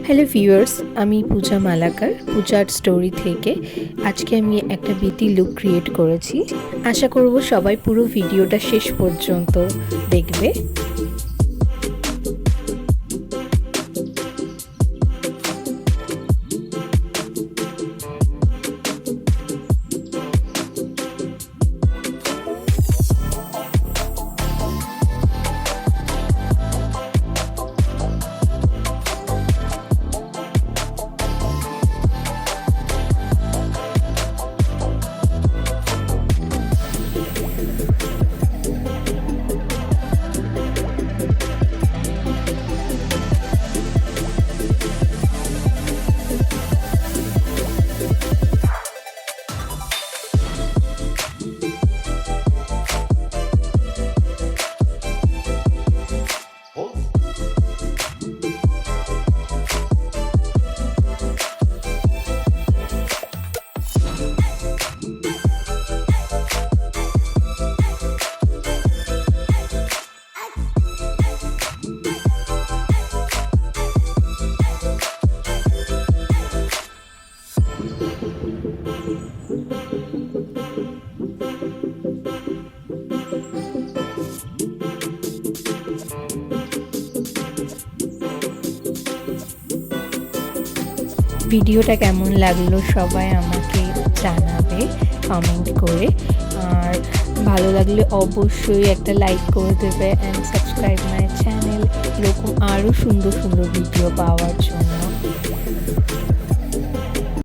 Hello viewers, আমি পূজা মালাকার পূজার story থেকে। আজকে আমি একটা বিটি লুক ক্রিয়েট করেছি। আশা করব সবাই পুরো ভিডিওটা শেষ পর্যন্ত দেখবে। ভিডিওটা কেমন লাগলো সবাই আমাকে জানাবে কমেন্ট করে। আর ভালো লাগলে অবশ্যই একটা লাইক করে দেবে অ্যান্ড সাবস্ক্রাইব মাই চ্যানেল এরকম আরও সুন্দর সুন্দর ভিডিও পাওয়ার জন্য।